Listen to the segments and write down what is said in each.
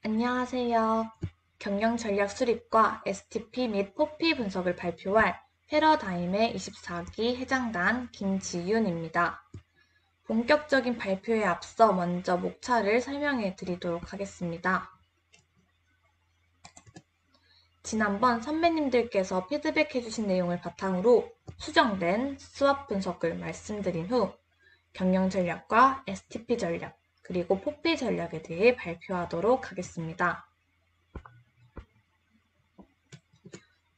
안녕하세요. 경영 전략 수립과 STP 및 포피 분석을 발표할 패러다임의 24기 회장단 김지윤입니다. 본격적인 발표에 앞서 먼저 목차를 설명해 드리도록 하겠습니다. 지난번 선배님들께서 피드백해 주신 내용을 바탕으로 수정된 수업 분석을 말씀드린 후 경영 전략과 STP 전략, 그리고 포피 전략에 대해 발표하도록 하겠습니다.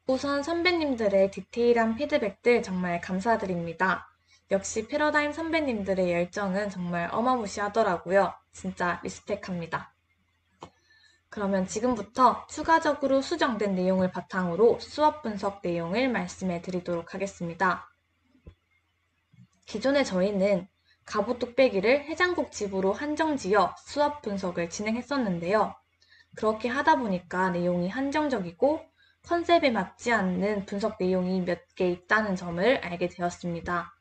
우선 선배님들의 디테일한 피드백들 정말 감사드립니다. 역시 패러다임 선배님들의 열정은 정말 어마무시하더라고요. 진짜 리스펙합니다. 그러면 지금부터 추가적으로 수정된 내용을 바탕으로 수업 분석 내용을 말씀해 드리도록 하겠습니다. 기존에 저희는 갑오 뚝배기를 해장국 집으로 한정지어 수업 분석을 진행했었는데요. 그렇게 하다 보니까 내용이 한정적이고 컨셉에 맞지 않는 분석 내용이 몇 개 있다는 점을 알게 되었습니다.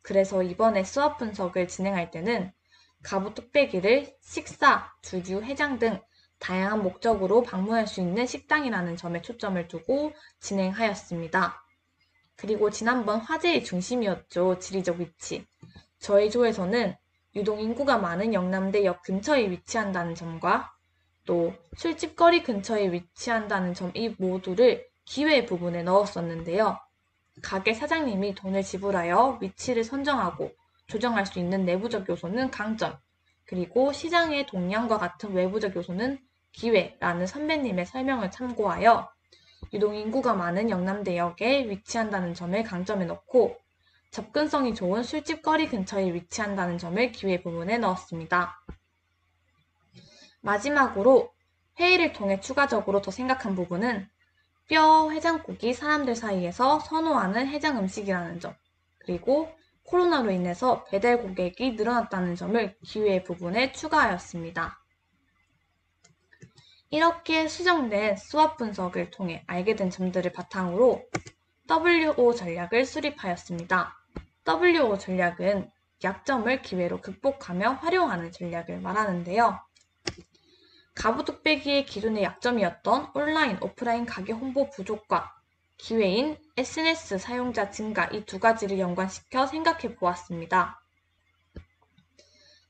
그래서 이번에 수업 분석을 진행할 때는 갑오 뚝배기를 식사, 주류, 해장 등 다양한 목적으로 방문할 수 있는 식당이라는 점에 초점을 두고 진행하였습니다. 그리고 지난번 화제의 중심이었죠. 지리적 위치. 저희 조에서는 유동 인구가 많은 영남대역 근처에 위치한다는 점과 또 술집거리 근처에 위치한다는 점, 이 모두를 기회 부분에 넣었었는데요. 가게 사장님이 돈을 지불하여 위치를 선정하고 조정할 수 있는 내부적 요소는 강점, 그리고 시장의 동향과 같은 외부적 요소는 기회라는 선배님의 설명을 참고하여 유동인구가 많은 영남대역에 위치한다는 점을 강점에 넣고 접근성이 좋은 술집거리 근처에 위치한다는 점을 기회 부분에 넣었습니다. 마지막으로 회의를 통해 추가적으로 더 생각한 부분은 뼈 해장국이 사람들 사이에서 선호하는 해장 음식이라는 점, 그리고 코로나로 인해서 배달 고객이 늘어났다는 점을 기회 부분에 추가하였습니다. 이렇게 수정된 수업 분석을 통해 알게 된 점들을 바탕으로 WO 전략을 수립하였습니다. WO 전략은 약점을 기회로 극복하며 활용하는 전략을 말하는데요. 갑오 뚝배기의 기존의 약점이었던 온라인, 오프라인 가게 홍보 부족과 기회인 SNS 사용자 증가, 이 두 가지를 연관시켜 생각해 보았습니다.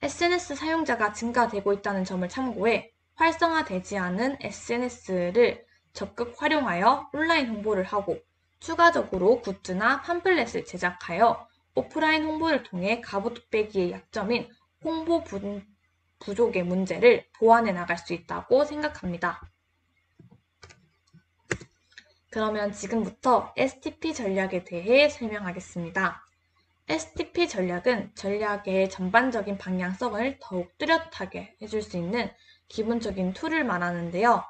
SNS 사용자가 증가되고 있다는 점을 참고해 활성화되지 않은 SNS를 적극 활용하여 온라인 홍보를 하고 추가적으로 굿즈나 팜플렛을 제작하여 오프라인 홍보를 통해 갑오 뚝배기의 약점인 홍보 부족의 문제를 보완해 나갈 수 있다고 생각합니다. 그러면 지금부터 STP 전략에 대해 설명하겠습니다. STP 전략은 전략의 전반적인 방향성을 더욱 뚜렷하게 해줄 수 있는 기본적인 툴을 말하는데요.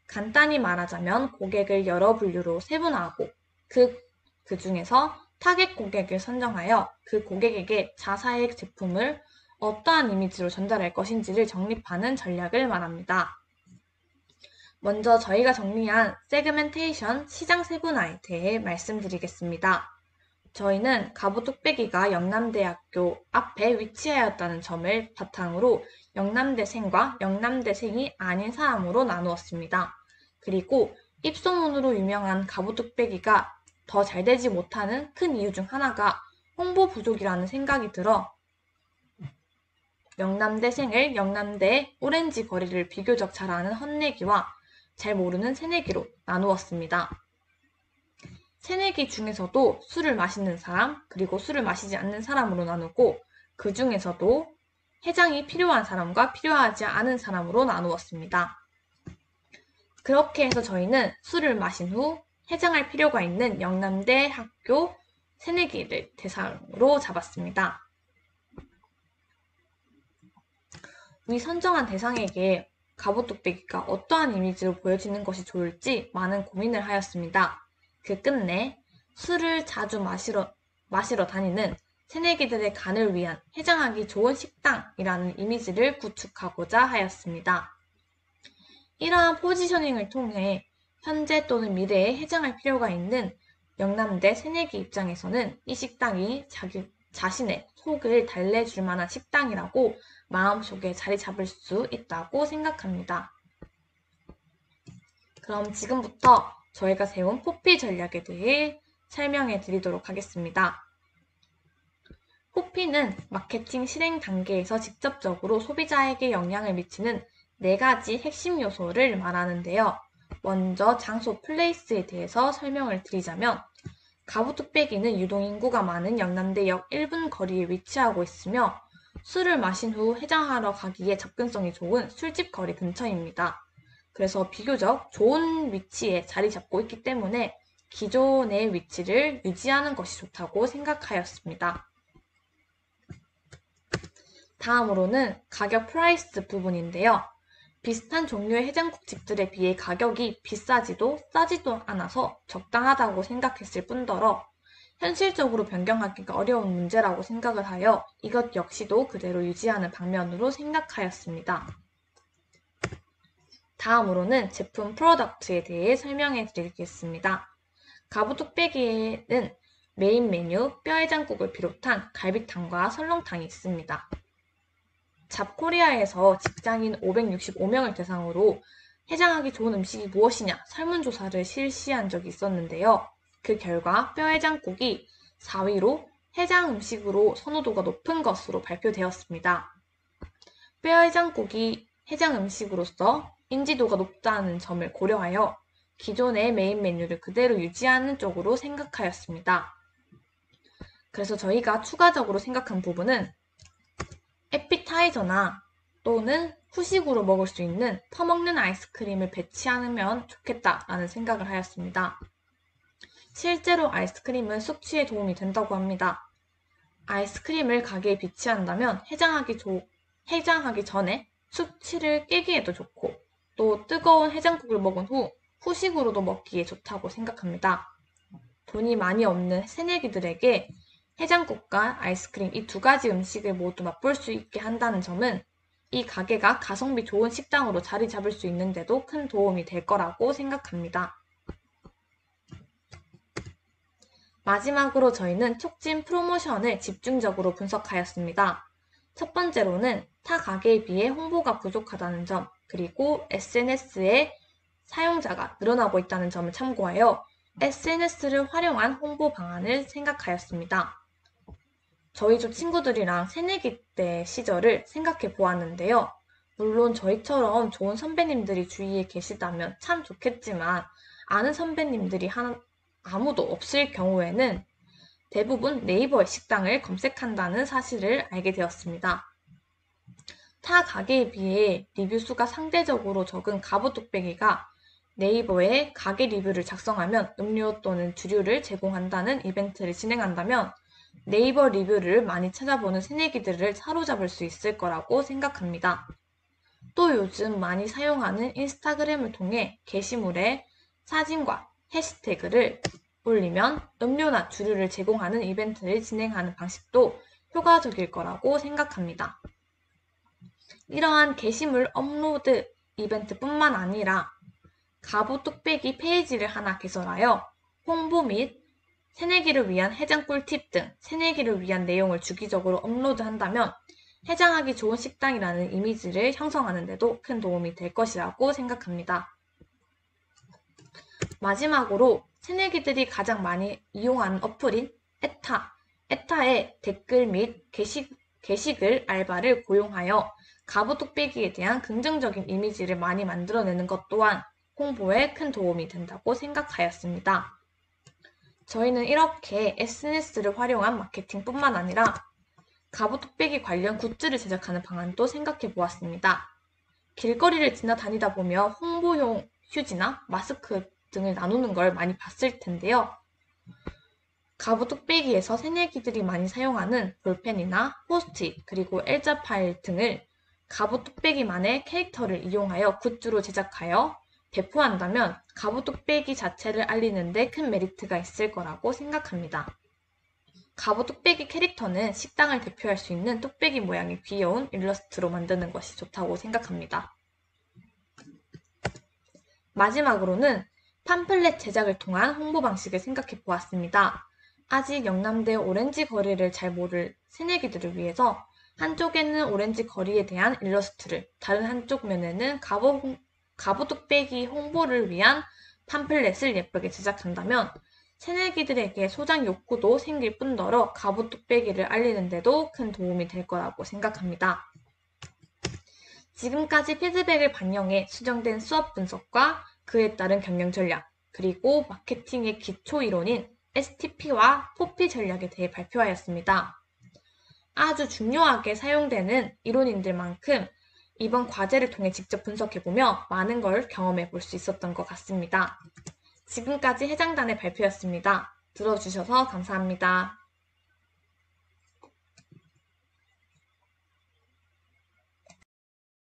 간단히 말하자면 고객을 여러 분류로 세분화하고 그 중에서 타겟 고객을 선정하여 그 고객에게 자사의 제품을 어떠한 이미지로 전달할 것인지를 정립하는 전략을 말합니다. 먼저 저희가 정리한 세그멘테이션 시장 세분화에 대해 말씀드리겠습니다. 저희는 갑오 뚝배기가 영남대학교 앞에 위치하였다는 점을 바탕으로 영남대생과 영남대생이 아닌 사람으로 나누었습니다. 그리고 입소문으로 유명한 갑오 뚝배기가 더 잘되지 못하는 큰 이유 중 하나가 홍보 부족이라는 생각이 들어 영남대생을 영남대 오렌지 거리를 비교적 잘 아는 헛내기와 잘 모르는 새내기로 나누었습니다. 새내기 중에서도 술을 마시는 사람, 그리고 술을 마시지 않는 사람으로 나누고 그 중에서도 해장이 필요한 사람과 필요하지 않은 사람으로 나누었습니다. 그렇게 해서 저희는 술을 마신 후 해장할 필요가 있는 영남대 학교 새내기를 대상으로 잡았습니다. 위 선정한 대상에게 갑오 뚝배기가 어떠한 이미지로 보여지는 것이 좋을지 많은 고민을 하였습니다. 그 끝내 술을 자주 마시러 다니는 새내기들의 간을 위한 해장하기 좋은 식당이라는 이미지를 구축하고자 하였습니다. 이러한 포지셔닝을 통해 현재 또는 미래에 해장할 필요가 있는 영남대 새내기 입장에서는 이 식당이 자신의 속을 달래줄 만한 식당이라고 마음속에 자리 잡을 수 있다고 생각합니다. 그럼 지금부터 저희가 세운 포피 전략에 대해 설명해 드리도록 하겠습니다. 포피는 마케팅 실행 단계에서 직접적으로 소비자에게 영향을 미치는 4가지 핵심 요소를 말하는데요. 먼저 장소 플레이스에 대해서 설명을 드리자면 가부뚝배기는 유동인구가 많은 영남대역 1분 거리에 위치하고 있으며 술을 마신 후 해장하러 가기에 접근성이 좋은 술집 거리 근처입니다. 그래서 비교적 좋은 위치에 자리 잡고 있기 때문에 기존의 위치를 유지하는 것이 좋다고 생각하였습니다. 다음으로는 가격 프라이스 부분인데요. 비슷한 종류의 해장국집들에 비해 가격이 비싸지도 싸지도 않아서 적당하다고 생각했을 뿐더러 현실적으로 변경하기가 어려운 문제라고 생각을 하여 이것 역시도 그대로 유지하는 방면으로 생각하였습니다. 다음으로는 제품 프로덕트에 대해 설명해 드리겠습니다. 가부뚝배기에는 메인 메뉴 뼈해장국을 비롯한 갈비탕과 설렁탕이 있습니다. 잡코리아에서 직장인 565명을 대상으로 해장하기 좋은 음식이 무엇이냐 설문조사를 실시한 적이 있었는데요. 그 결과 뼈해장국이 4위로 해장 음식으로 선호도가 높은 것으로 발표되었습니다. 뼈해장국이 해장 음식으로서 인지도가 높다는 점을 고려하여 기존의 메인 메뉴를 그대로 유지하는 쪽으로 생각하였습니다. 그래서 저희가 추가적으로 생각한 부분은 에피타이저나 또는 후식으로 먹을 수 있는 퍼먹는 아이스크림을 배치하면 좋겠다라는 생각을 하였습니다. 실제로 아이스크림은 숙취에 도움이 된다고 합니다. 아이스크림을 가게에 비치한다면 해장하기 전에 숙취를 깨기에도 좋고 또 뜨거운 해장국을 먹은 후 후식으로도 먹기에 좋다고 생각합니다. 돈이 많이 없는 새내기들에게 해장국과 아이스크림 이 2가지 음식을 모두 맛볼 수 있게 한다는 점은 이 가게가 가성비 좋은 식당으로 자리 잡을 수 있는데도 큰 도움이 될 거라고 생각합니다. 마지막으로 저희는 촉진 프로모션을 집중적으로 분석하였습니다. 첫 번째로는 타 가게에 비해 홍보가 부족하다는 점, 그리고 SNS의 사용자가 늘어나고 있다는 점을 참고하여 SNS를 활용한 홍보 방안을 생각하였습니다. 저희 조 친구들이랑 새내기 때 시절을 생각해 보았는데요. 물론 저희처럼 좋은 선배님들이 주위에 계시다면 참 좋겠지만 아는 선배님들이 아무도 없을 경우에는 대부분 네이버의 식당을 검색한다는 사실을 알게 되었습니다. 타 가게에 비해 리뷰 수가 상대적으로 적은 가부뚝배기가 네이버에 가게 리뷰를 작성하면 음료 또는 주류를 제공한다는 이벤트를 진행한다면 네이버 리뷰를 많이 찾아보는 새내기들을 사로잡을 수 있을 거라고 생각합니다. 또 요즘 많이 사용하는 인스타그램을 통해 게시물에 사진과 해시태그를 올리면 음료나 주류를 제공하는 이벤트를 진행하는 방식도 효과적일 거라고 생각합니다. 이러한 게시물 업로드 이벤트뿐만 아니라 가부뚝배기 페이지를 하나 개설하여 홍보 및 새내기를 위한 해장 꿀팁 등 새내기를 위한 내용을 주기적으로 업로드한다면 해장하기 좋은 식당이라는 이미지를 형성하는 데도 큰 도움이 될 것이라고 생각합니다. 마지막으로 새내기들이 가장 많이 이용하는 어플인 에타의 댓글 및 게시글 알바를 고용하여 가부뚝배기에 대한 긍정적인 이미지를 많이 만들어내는 것 또한 홍보에 큰 도움이 된다고 생각하였습니다. 저희는 이렇게 SNS를 활용한 마케팅뿐만 아니라 가부뚝배기 관련 굿즈를 제작하는 방안도 생각해 보았습니다. 길거리를 지나다니다 보며 홍보용 휴지나 마스크 등을 나누는 걸 많이 봤을 텐데요. 가부뚝배기에서 새내기들이 많이 사용하는 볼펜이나 포스트잇 그리고 엘자 파일 등을 가부뚝배기만의 캐릭터를 이용하여 굿즈로 제작하여 배포한다면 가부뚝배기 자체를 알리는 데 큰 메리트가 있을 거라고 생각합니다. 가부뚝배기 캐릭터는 식당을 대표할 수 있는 뚝배기 모양의 귀여운 일러스트로 만드는 것이 좋다고 생각합니다. 마지막으로는 팜플렛 제작을 통한 홍보 방식을 생각해 보았습니다. 아직 영남대 오렌지 거리를 잘 모를 새내기들을 위해서 한쪽에는 오렌지 거리에 대한 일러스트를, 다른 한쪽 면에는 가부뚝배기 홍보를 위한 팜플렛을 예쁘게 제작한다면 새내기들에게 소장 욕구도 생길 뿐더러 가부뚝배기를 알리는 데도 큰 도움이 될 거라고 생각합니다. 지금까지 피드백을 반영해 수정된 수업 분석과 그에 따른 경영 전략, 그리고 마케팅의 기초 이론인 STP와 포피 전략에 대해 발표하였습니다. 아주 중요하게 사용되는 이론인들만큼 이번 과제를 통해 직접 분석해보며 많은 걸 경험해 볼 수 있었던 것 같습니다. 지금까지 해장단의 발표였습니다. 들어주셔서 감사합니다.